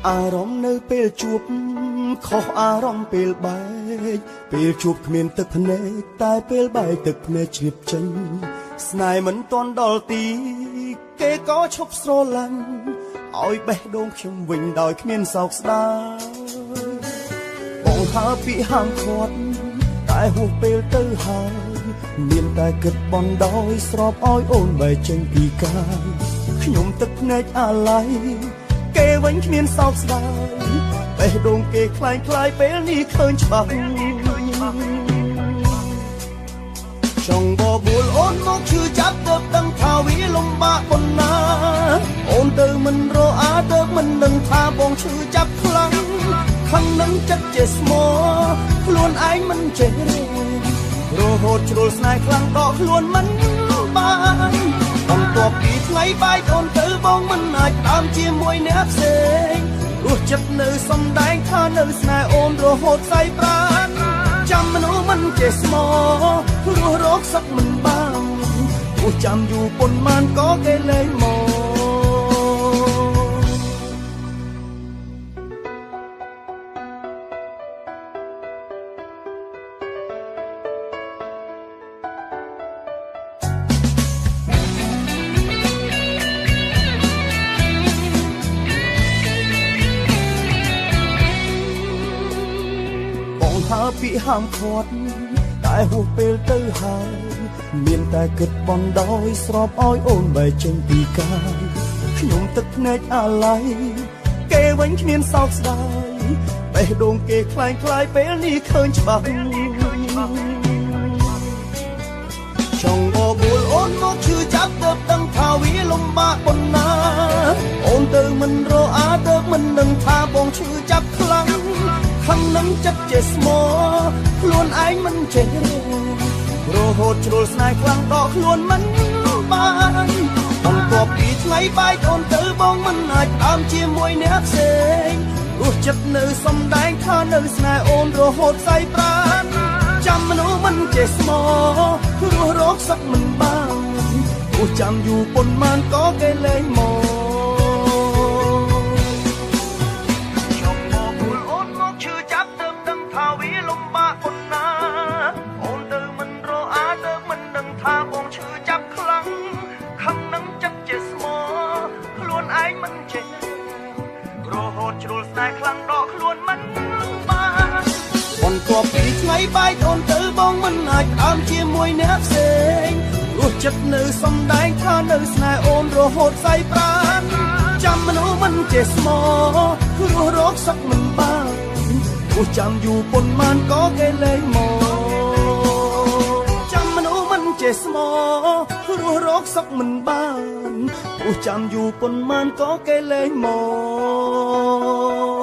អារម្មណ៍នៅពេលជួបខុសអារម្មណ៍ពេលបែកពេលជួបគ្មានទឹកភ្នែកតែពេលបែកទឹកភ្នែកជ្រាបចេញស្នេហ៍មិនទាន់ដល់ទីគេក៏ឈប់ស្រឡាញ់ឲ្យបេះដូងខ្ញុំវិញដោយគ្មានសោកស្ដាយបងហើពាក្យហាមឃាត់តែហួសពេលទៅហើយមានតែគិតបន់ដោយស្របឲ្យអូនបែកចេញពីកាយខ្ញុំទឹកភ្នែកអាឡ័យគេវិញគ្មានសោកស្ដាយបេះដូងគេคล้ายពេលនេះឃើញច្បាស់ចង់បបួលអូនមកឈឺចាប់ទៅដឹងថាវាលំបាកប៉ុណ្ណាអូនទៅមិនរអាទៅមិនដឹងថាបងឈឺចាប់ខ្លាំងខឹងនឹងចិត្តជាស្មោខ្លួនឯងមិនចេះរហូតជ្រុលស្នេហ៍ខ្លាំងដកខ្លួនមិនបានបន្ទាប់ពីថ្ងៃបែកអូនទៅបងមិនអាចតាមជាមួយអ្នកផ្សេងរស់ចិត្តនៅសំដែងថានៅស្នេហ៍អូនរហូតស្អីប្រានចាំមនុស្សមិនចេះស្មោរស់រកសឹកមិនបានព្រោះចាំយូរប៉ុន្មានក៏គេលែងមកថាពាក្យហាមឃាត់តែហួសពេលទៅហើយមានតែគិតបន់ដោយស្របឲ្យអូនបែកចេញពីកាយខ្ញុំទឹកភ្នែកអាឡ័យគេវិញគ្មានសោកស្ដាយបេះដូងគេคล้ายពេលនេះឃើញច្បាស់ចង់បបួលអូនមកឈឺចាប់ទៅដឹងថាវាលំបាកប៉ុណ្ណាអូនទៅមិនរអាទៅមិនដឹងថាបងឈឺចាប់ខ្លាំងខឹងនឹងចិត្តជាស្មោខ្លួនឯងមិនចេះរហូតជ្រុលស្នេហ៍ខ្លាំងដកខ្លួនមិនបានបន្ទាប់ពីថ្ងៃបែកអូនទៅបងមិនអាចតាមជាមួយអ្នកផ្សេងរស់ចិត្តនៅសំដែងថានៅស្នេហ៍អូនរហូតស្អីប្រានចាំមនុស្សមិនចេះស្មោរស់រកសឹកមិនបានព្រោះចាំយូរប៉ុន្មានក៏គេលែងមកជ្រុលស្នេហ៍ខ្លាំងដកខ្លួនមិនបានបន្ទាប់ពីថ្ងៃបែកអូនទៅបងមិនអាចតាមជាមួយអ្នកផ្សេងរស់ចិត្តនៅសំដែងថានៅស្នេហ៍អូនរហូតស្អីប្រានចាំមនុស្សមិនចេះស្មោរស់រកសឹកមិនបានព្រោះចាំយូរប៉ុន្មានក៏គេលែងមកចាំមនុស្សមិនចេះស្មោរស់រកសឹកមិនបានព្រោះចាំយូរប៉ុន្មានក៏គេលែងមក